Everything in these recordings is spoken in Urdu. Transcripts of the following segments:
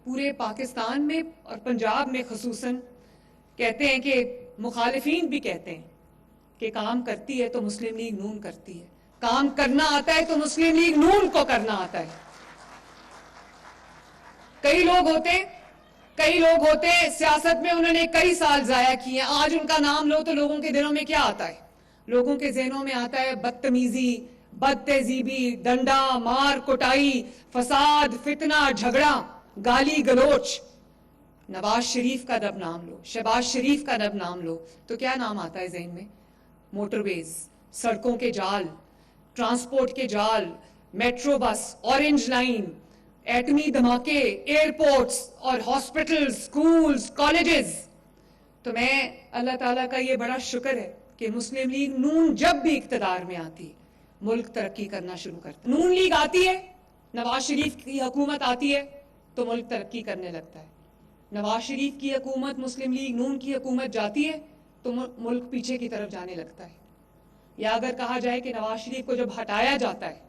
پورے پاکستان میں اور پنجاب میں خصوصاً کہتے ہیں کہ مخالفین بھی کہتے ہیں کہ کام کرتی ہے تو مسلم لیگ نون کرتی ہے، کام کرنا آتا ہے تو مسلم لیگ نون کو کرنا آتا ہے۔ کئی لوگ ہوتے ہیں سیاست میں، انہوں نے کئی سال ضائع کیے ہیں، آج ان کا نام لو تو لوگوں کے دلوں میں کیا آتا ہے؟ لوگوں کے ذہنوں میں آتا ہے بدتمیزی، بد تہذیبی، ڈنڈا مار کٹائی، فساد، فتنہ، جھگڑا، گالی گلوچ۔ نواز شریف کا جب نام لو، شہباز شریف کا جب نام لو تو کیا نام آتا ہے ذہن میں؟ موٹر ویز، سڑکوں کے جال، ٹرانسپورٹ کے جال، میٹرو بس، اورنج لائن، ایٹمی دھماکے، ایئرپورٹس اور ہاسپٹل، سکولز، کالجز۔ تو میں اللہ تعالیٰ کا یہ بڑا شکر ہے کہ مسلم لیگ نون جب بھی اقتدار میں آتی ملک ترقی کرنا شروع کرتا ہے۔ نون لیگ آتی ہے، نواز شریف کی حکومت آتی ہے تو ملک ترقی کرنے لگتا ہے۔ نواز شریف کی حکومت، مسلم لیگ نون کی حکومت جاتی ہے تو ملک پیچھے کی طرف جانے لگتا ہے۔ یا اگر کہا جائے کہ نواز شریف کو جب ہٹایا جاتا ہے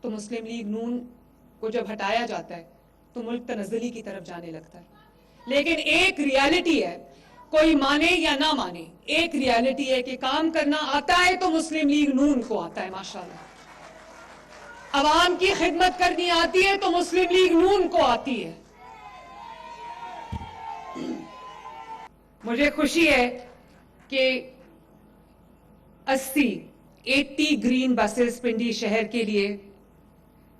تو مسلم لیگ نون کو جب ہٹایا جاتا ہے تو ملک تنزلی کی طرف جانے لگتا ہے۔ لیکن ایک ریالٹی ہے، کوئی مانے یا نہ مانے، ایک ریالٹی ہے کہ کام کرنا آتا ہے تو مسلم لیگ نون کو آتا ہے ماشاءاللہ۔ عوام کی خدمت کرنی آتی ہے تو مسلم لیگ نون کو آتی ہے۔ مجھے خوشی ہے کہ 80 گرین بسز پنڈی شہر کے لیے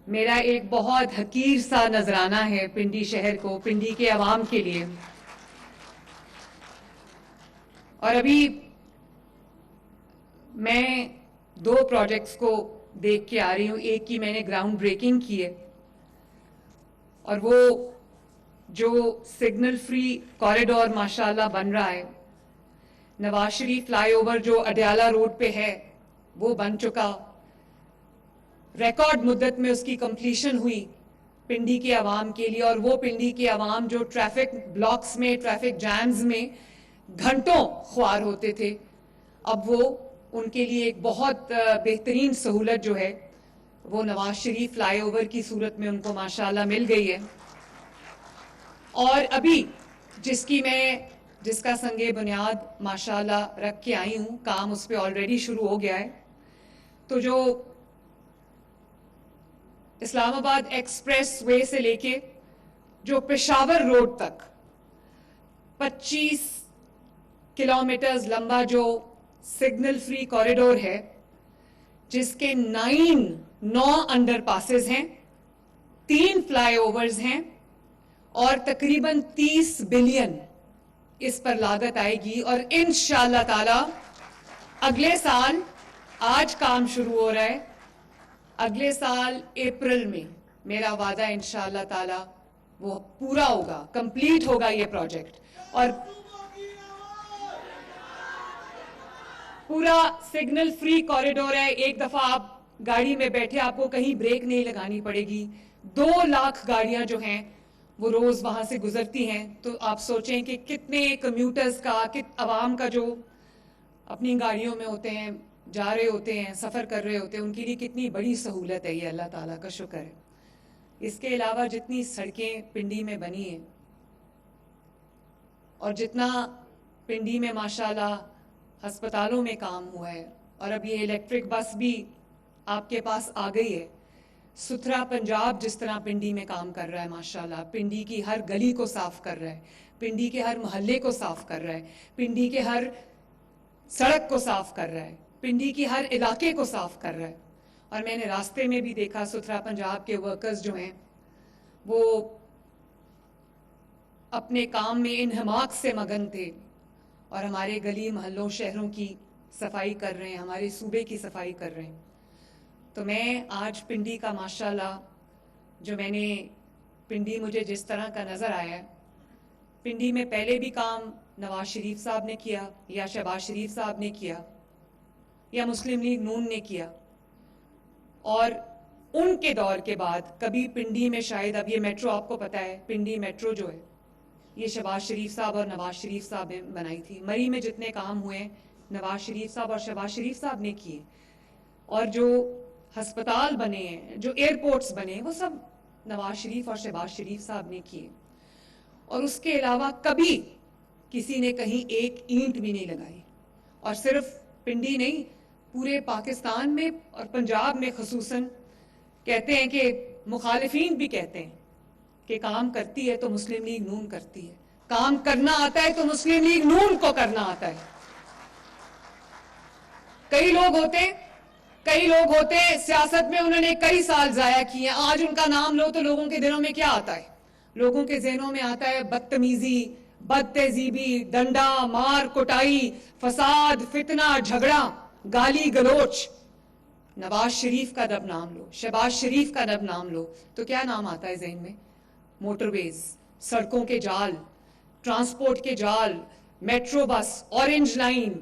میرا ایک بہت حقیر سا نذرانہ ہے پنڈی شہر کو، پنڈی کے عوام کے لیے۔ اور ابھی میں 2 پروجیکٹس کو دیکھ کے آ رہی ہوں، ایک کی میں نے گراؤنڈ بریکنگ کی ہے، اور وہ جو سگنل فری کوریڈور ماشاءاللہ بن رہا ہے، نواز شریف فلائی اوور جو اڈیالہ روڈ پہ ہے وہ بن چکا، ریکارڈ مدت میں اس کی کمپلیشن ہوئی پنڈی کے عوام کے لیے، اور وہ پنڈی کے عوام جو ٹریفک بلاکس میں، ٹریفک جیمز میں گھنٹوں خوار ہوتے تھے، اب وہ ان کے لیے ایک بہت بہترین سہولت جو ہے وہ نواز شریف فلائی اوور کی صورت میں ان کو ماشاءاللہ مل گئی ہے۔ اور ابھی جس کا سنگ بنیاد ماشاءاللہ رکھ کے آئی ہوں، کام اس پہ آلریڈی شروع ہو گیا ہے، تو جو اسلام آباد ایکسپریس وے سے لے کے جو پشاور روڈ تک 25 کلومیٹرز لمبا جو سگنل فری کوریڈور ہے، جس کے 9 انڈر پاسز ہیں، 3 فلائی اوورز ہیں، اور تقریباً 30 بلین اس پر لاگت آئے گی، اور انشاءاللہ تعالی اگلے سال، آج کام شروع ہو رہا ہے، اگلے سال اپریل میں میرا وعدہ انشاءاللہ تعالی وہ پورا ہوگا، کمپلیٹ ہوگا یہ پروجیکٹ، اور پورا سگنل فری کوریڈور ہے۔ ایک دفعہ آپ گاڑی میں بیٹھے، آپ کو کہیں بریک نہیں لگانی پڑے گی، 2 لاکھ گاڑیاں جو ہیں وہ روز وہاں سے گزرتی ہیں، تو آپ سوچیں کہ کتنے کمیوٹرز کا، عوام کا جو اپنی گاڑیوں میں ہوتے ہیں، جا رہے ہوتے ہیں، سفر کر رہے ہوتے ہیں، ان کے لیے کتنی بڑی سہولت ہے، یہ اللہ تعالیٰ کا شکر ہے۔ اس کے علاوہ جتنی سڑکیں پنڈی میں بنی ہیں، اور جتنا پنڈی میں ماشاءاللہ ہسپتالوں میں کام ہوا ہے، اور اب یہ الیکٹرک بس بھی آپ کے پاس آ گئی ہے، ستھرا پنجاب جس طرح پنڈی میں کام کر رہا ہے ماشاءاللہ، پنڈی کی ہر گلی کو صاف کر رہا ہے، پنڈی کے ہر محلے کو صاف کر رہا ہے، پنڈی کے ہر سڑک کو صاف کر رہا ہے، پنڈی کی ہر علاقے کو صاف کر رہا ہے۔ اور میں نے راستے میں بھی دیکھا ستھرا پنجاب کے ورکرز جو ہیں وہ اپنے کام میں انہماک سے مگن تھے، اور ہمارے گلی محلوں شہروں کی صفائی کر رہے ہیں، ہمارے صوبے کی صفائی کر رہے ہیں۔ تو میں آج پنڈی کا ماشاءاللہ جو میں نے پنڈی مجھے جس طرح کا نظر آیا ہے، پنڈی میں پہلے بھی کام نواز شریف صاحب نے کیا، یا شہباز شریف صاحب نے کیا، یا مسلم لیگ نون نے کیا، اور ان کے دور کے بعد کبھی پنڈی میں شاید، اب یہ میٹرو آپ کو پتا ہے، پنڈی میٹرو جو ہے یہ شہباز شریف صاحب اور نواز شریف صاحب نے بنائی تھی۔ مری میں جتنے کام ہوئے ہیں نواز شریف صاحب اور شہباز شریف صاحب نے کیے، اور جو ہسپتال بنے ہیں، جو ایئرپورٹس بنے ہیں، وہ سب نواز شریف اور شہباز شریف صاحب نے کیے، اور اس کے علاوہ کبھی کسی نے کہیں ایک اینٹ بھی نہیں لگائی. اور صرف پنڈی نہیں، پورے پاکستان میں اور پنجاب میں خصوصاً کہتے ہیں کہ مخالفین بھی کہتے ہیں کہ کام کرتی ہے تو مسلم لیگ نون کرتی ہے، کام کرنا آتا ہے تو مسلم لیگ نون کو کرنا آتا ہے. کئی لوگ ہوتے سیاست میں انہوں نے کئی سال ضائع کیے ہیں، آج ان کا نام لو تو لوگوں کے دلوں میں کیا آتا ہے؟ لوگوں کے ذہنوں میں آتا ہے بدتمیزی، بد تہذیبی، ڈنڈا مار کٹائی، فساد، فتنہ، جھگڑا، گالی گلوچ. نواز شریف کا جب نام لو، شہباز شریف کا جب نام لو تو کیا نام آتا ہے ذہن میں؟ موٹر ویز، سڑکوں کے جال، ٹرانسپورٹ کے جال، میٹرو بس، اورنج لائن،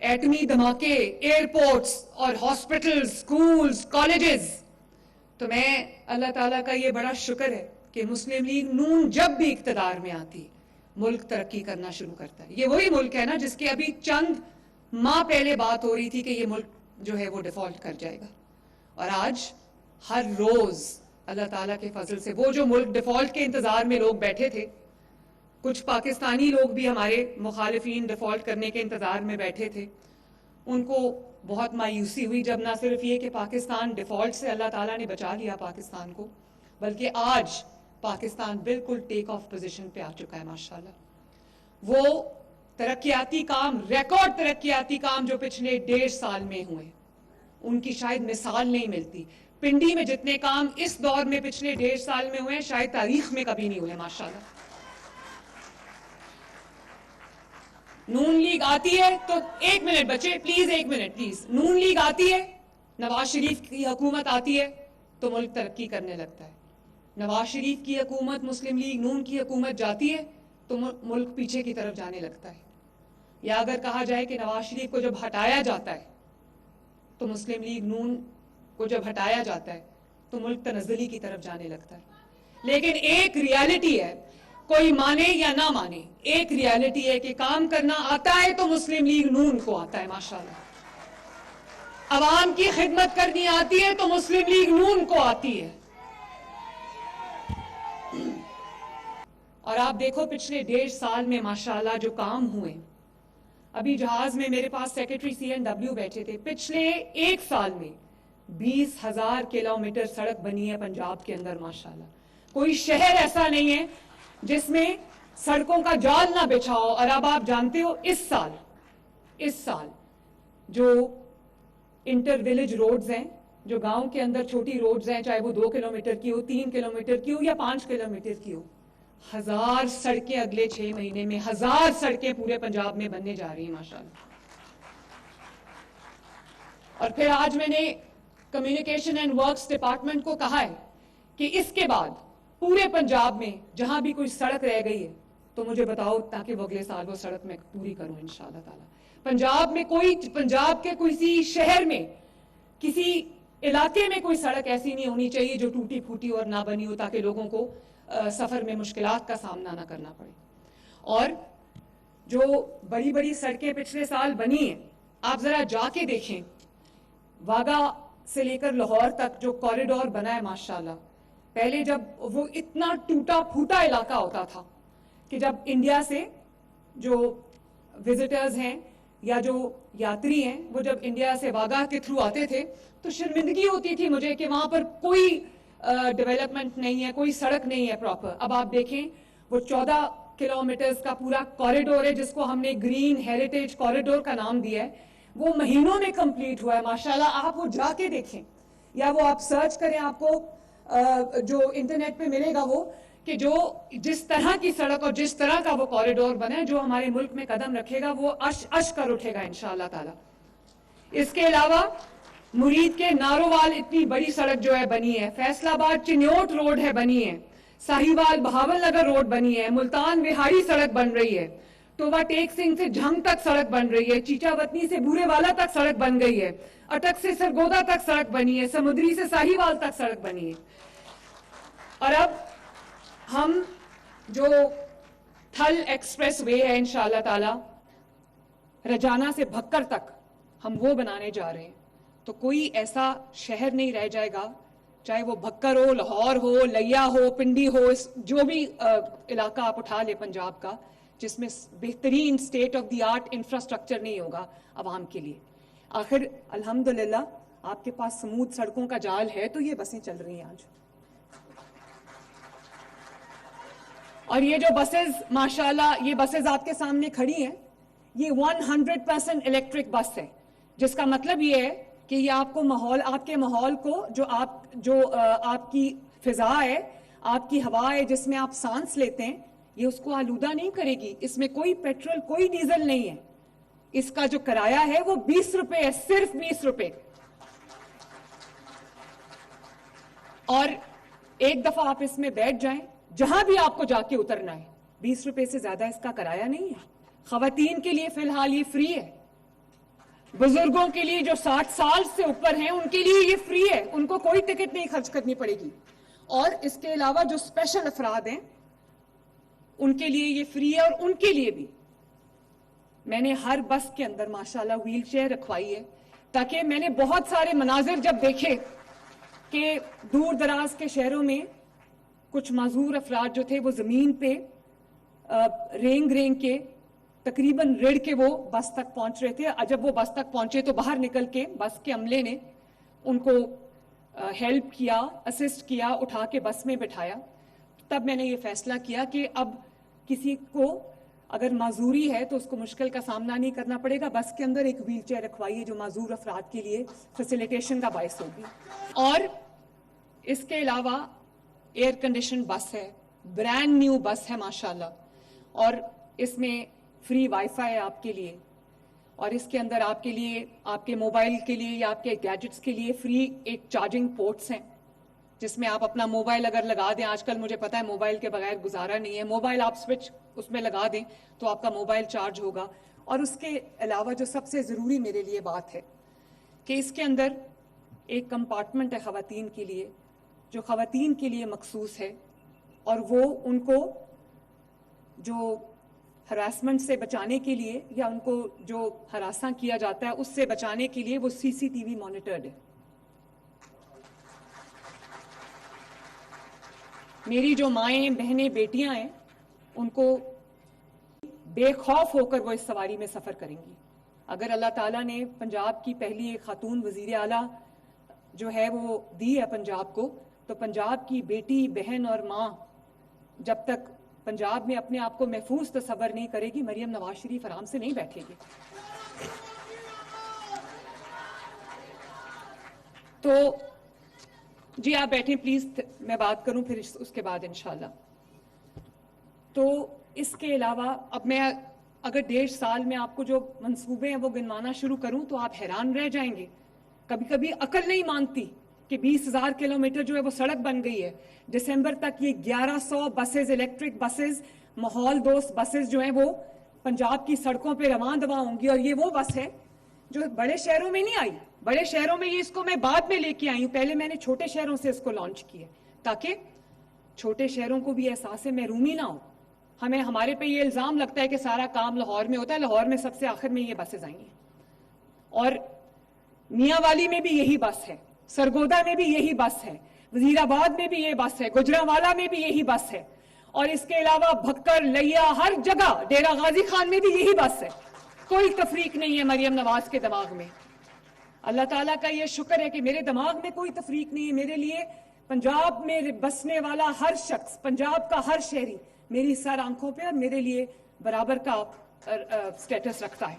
ایٹمی دھماکے، ایئرپورٹس اور ہاسپٹل، سکولز، کالجز. تو میں اللہ تعالیٰ کا یہ بڑا شکر ہے کہ مسلم لیگ نون جب بھی اقتدار میں آتی ملک ترقی کرنا شروع کرتا ہے. یہ وہی ملک ہے نا جس کے ابھی چند ماہ پہلے بات ہو رہی تھی کہ یہ ملک جو ہے وہ ڈیفالٹ کر جائے گا، اور آج ہر روز اللہ تعالیٰ کے فضل سے وہ جو ملک ڈیفالٹ کے انتظار میں لوگ بیٹھے تھے، کچھ پاکستانی لوگ بھی ہمارے مخالفین ڈیفالٹ کرنے کے انتظار میں بیٹھے تھے، ان کو بہت مایوسی ہوئی جب نہ صرف یہ کہ پاکستان ڈیفالٹ سے اللہ تعالیٰ نے بچا لیا پاکستان کو، بلکہ آج پاکستان بالکل ٹیک آف پوزیشن پہ آ چکا ہے ماشاءاللہ. وہ ترقیاتی کام، ریکارڈ ترقیاتی کام جو پچھلے 1.5 سال میں ہوئے، ان کی شاید مثال نہیں ملتی. پنڈی میں جتنے کام اس دور میں پچھلے 1.5 سال میں ہوئے شاید تاریخ میں کبھی نہیں ہوئے ماشاءاللہ. نون لیگ آتی ہے تو ایک منٹ بچے پلیز، ایک منٹ پلیز. نون لیگ آتی ہے، نواز شریف کی حکومت آتی ہے تو ملک ترقی کرنے لگتا ہے. نواز شریف کی حکومت، مسلم لیگ نون کی حکومت جاتی ہے تو ملک پیچھے کی طرف جانے لگتا ہے. یا اگر کہا جائے کہ نواز شریف کو جب ہٹایا جاتا ہے تو مسلم لیگ نون کو جب ہٹایا جاتا ہے تو ملک تنزلی کی طرف جانے لگتا ہے. لیکن ایک ریالٹی ہے، کوئی مانے یا نہ مانے، ایک ریالٹی ہے کہ کام کرنا آتا ہے تو مسلم لیگ نون کو آتا ہے ماشاءاللہ. عوام کی خدمت کرنی آتی ہے تو مسلم لیگ نون کو آتی ہے. اور آپ دیکھو پچھلے 1.5 سال میں ماشاءاللہ جو کام ہوئے، ابھی جہاز میں میرے پاس سیکرٹری CNW بیٹھے تھے، پچھلے 1 سال میں 20,000 کلومیٹر سڑک بنی ہے پنجاب کے اندر ماشاءاللہ. کوئی شہر ایسا نہیں ہے جس میں سڑکوں کا جال نہ بچھا ہو. اور اب آپ جانتے ہو اس سال جو انٹر ویلیج روڈز ہیں، جو گاؤں کے اندر چھوٹی روڈز ہیں، چاہے وہ 2 کلومیٹر کی ہو، 3 کلومیٹر کی ہو یا 5 کلومیٹر کی ہو، 1000 سڑکیں اگلے 6 مہینے میں 1000 سڑکیں پورے پنجاب میں بننے جا رہی ہیں ماشاءاللہ. اور پھر آج میں نے کمیونیکیشن اینڈ ورکس ڈپارٹمنٹ کو کہا ہے کہ اس کے بعد پورے پنجاب میں جہاں بھی کوئی سڑک رہ گئی ہے تو مجھے بتاؤ تاکہ وہ اگلے سال وہ سڑک میں پوری کروں انشاءاللہ تعالی. پنجاب کے کسی شہر میں، کسی علاقے میں کوئی سڑک ایسی نہیں ہونی چاہیے جو ٹوٹی پھوٹی اور نہ بنی ہو، تاکہ لوگوں کو سفر میں مشکلات کا سامنا نہ کرنا پڑے. اور جو بڑی بڑی سڑکیں پچھلے سال بنی ہیں، آپ ذرا جا کے دیکھیں، واگا سے لے کر لاہور تک جو کوریڈور بنا ہے ماشاءاللہ. پہلے جب وہ اتنا ٹوٹا پھوٹا علاقہ ہوتا تھا کہ جب انڈیا سے جو وزٹرز ہیں یا جو یاتری ہیں وہ جب انڈیا سے واگا کے تھرو آتے تھے تو شرمندگی ہوتی تھی مجھے کہ وہاں پر کوئی ڈیولپمنٹ نہیں ہے، کوئی سڑک نہیں ہے پراپر. اب آپ دیکھیں وہ 14 کلومیٹرز کا پورا کوریڈور ہے جس کو ہم نے گرین ہیریٹیج کوریڈور کا نام دیا ہے، وہ مہینوں میں کمپلیٹ ہوا ہے ماشاءاللہ. آپ وہ جا کے دیکھیں یا وہ آپ سرچ کریں، آپ کو جو انٹرنیٹ پہ ملے گا وہ کہ جو جس طرح کی سڑک اور جس طرح کا وہ کوریڈور بنا ہے، جو ہمارے ملک میں قدم رکھے گا وہ اش کر اٹھے گا انشاءاللہ تعالی. اس کے علاوہ مرید کے نارووال اتنی بڑی سڑک جو ہے بنی ہے، فیصل آباد چنیوٹ روڈ ہے بنی ہے، ساہیوال بہاول نگر روڈ بنی ہے، ملتان وہاڑی سڑک بن رہی ہے، توبہ ٹیک سنگھ سے جھنگ تک سڑک بن رہی ہے، چیچا وطنی سے بورے والا تک سڑک بن گئی ہے، اٹک سے سرگودا تک سڑک بنی ہے، سمندری سے ساہیوال تک سڑک بنی ہے. اور اب ہم جو تھل ایکسپریس وے ہے انشاءاللہ تعالی رجانہ سے بھکر تک ہم وہ بنانے جا رہے ہیں. تو کوئی ایسا شہر نہیں رہ جائے گا چاہے وہ بھکر ہو، لاہور ہو، لیا ہو، پنڈی ہو، جو بھی علاقہ آپ اٹھا لیں پنجاب کا جس میں بہترین state of the art infrastructure نہیں ہوگا عوام کے لیے. آخر الحمدللہ آپ کے پاس سموتھ سڑکوں کا جال ہے تو یہ بسیں چل رہی ہیں آج. اور یہ جو بسز ماشاءاللہ یہ بسز آپ کے سامنے کھڑی ہیں، یہ 100% الیکٹرک بس ہے، جس کا مطلب یہ ہے کہ یہ آپ کو ماحول، آپ کے ماحول کو جو آپ کی فضا ہے، آپ کی ہوا ہے جس میں آپ سانس لیتے ہیں، یہ اس کو آلودہ نہیں کرے گی. اس میں کوئی پیٹرول، کوئی ڈیزل نہیں ہے. اس کا جو کرایہ ہے وہ 20 روپے ہے، صرف 20 روپے. اور ایک دفعہ آپ اس میں بیٹھ جائیں، جہاں بھی آپ کو جا کے اترنا ہے، 20 روپے سے زیادہ اس کا کرایہ نہیں ہے. خواتین کے لیے فی الحال یہ فری ہے. بزرگوں کے لیے جو 60 سال سے اوپر ہیں ان کے لیے یہ فری ہے، ان کو کوئی ٹکٹ نہیں خرچ کرنی پڑے گی. اور اس کے علاوہ جو اسپیشل افراد ہیں ان کے لیے یہ فری ہے. اور ان کے لیے بھی میں نے ہر بس کے اندر ماشاءاللہ ویل چیئر رکھوائی ہے، تاکہ میں نے بہت سارے مناظر جب دیکھے کہ دور دراز کے شہروں میں کچھ معذور افراد جو تھے وہ زمین پہ رینگ کے تقریباً رڑ کے وہ بس تک پہنچ رہے تھے. جب وہ بس تک پہنچے تو باہر نکل کے بس کے عملے نے ان کو ہیلپ کیا، اسسٹ کیا، اٹھا کے بس میں بٹھایا. تب میں نے یہ فیصلہ کیا کہ اب کسی کو اگر معذوری ہے تو اس کو مشکل کا سامنا نہیں کرنا پڑے گا. بس کے اندر ایک ویل چیئر رکھوائیے جو معذور افراد کے لیے فیسیلیٹیشن کا باعث ہوگی. اور اس کے علاوہ ایئر کنڈیشن بس ہے، برانڈ نیو بس ہے ماشاءاللہ. اور اس میں فری وائی فائی ہے آپ کے لیے. اور اس کے اندر آپ کے لیے، آپ کے موبائل کے لیے یا آپ کے گیجٹس کے لیے فری ایک چارجنگ پورٹس ہیں جس میں آپ اپنا موبائل اگر لگا دیں، آج کل مجھے پتا ہے موبائل کے بغیر گزارا نہیں ہے، موبائل آپ سوئچ اس میں لگا دیں تو آپ کا موبائل چارج ہوگا. اور اس کے علاوہ جو سب سے ضروری میرے لیے بات ہے کہ اس کے اندر ایک کمپارٹمنٹ ہے خواتین کے لیے جو خواتین کے لیے مخصوص ہے. اور وہ ان کو جو ہراسمنٹ سے بچانے کے لیے یا ان کو جو ہراساں کیا جاتا ہے اس سے بچانے کے لیے وہ CCTV مانیٹرڈ ہے. میری جو مائیں، بہنیں، بیٹیاں ہیں ان کو بے خوف ہو کر وہ اس سواری میں سفر کریں گی. اگر اللہ تعالیٰ نے پنجاب کی پہلی ایک خاتون وزیر اعلیٰ جو ہے وہ دی ہے پنجاب کو، تو پنجاب کی بیٹی، بہن اور ماں جب تک پنجاب میں اپنے آپ کو محفوظ تصور نہیں کرے گی، مریم نواز شریف آرام سے نہیں بیٹھے گی. تو جی آپ بیٹھیں پلیز، میں بات کروں پھر اس کے بعد انشاءاللہ. تو اس کے علاوہ اب میں اگر 1.5 سال میں آپ کو جو منصوبے ہیں وہ گنوانا شروع کروں تو آپ حیران رہ جائیں گے. کبھی کبھی عقل نہیں مانتی کہ 20,000 کلومیٹر جو ہے وہ سڑک بن گئی ہے. دسمبر تک یہ 1100 بسز، الیکٹرک بسز، ماحول دوست بسز جو ہیں وہ پنجاب کی سڑکوں پہ رواں دواں ہوں گی. اور یہ وہ بس ہے جو بڑے شہروں میں نہیں آئی. بڑے شہروں میں یہ اس کو میں بعد میں لے کے آئی ہوں، پہلے میں نے چھوٹے شہروں سے اس کو لانچ کیا تاکہ چھوٹے شہروں کو بھی احساس محرومی نہ ہو. ہمارے پہ یہ الزام لگتا ہے کہ سارا کام لاہور میں ہوتا ہے، لاہور میں سب سے آخر میں یہ بسز آئی ہیں. اور میاں والی میں بھی یہی بس ہے، سرگودا میں بھی یہی بس ہے، وزیر آباد میں بھی یہ بس ہے، گجرانوالہ میں بھی یہی بس ہے. اور اس کے علاوہ بھکر، لیا، ہر جگہ، ڈیرہ غازی خان میں بھی یہی بس ہے. کوئی تفریق نہیں ہے مریم نواز کے دماغ میں. اللہ تعالیٰ کا یہ شکر ہے کہ میرے دماغ میں کوئی تفریق نہیں ہے. میرے لیے پنجاب میں بسنے والا ہر شخص، پنجاب کا ہر شہری میری سر آنکھوں پہ اور میرے لیے برابر کا سٹیٹس رکھتا ہے.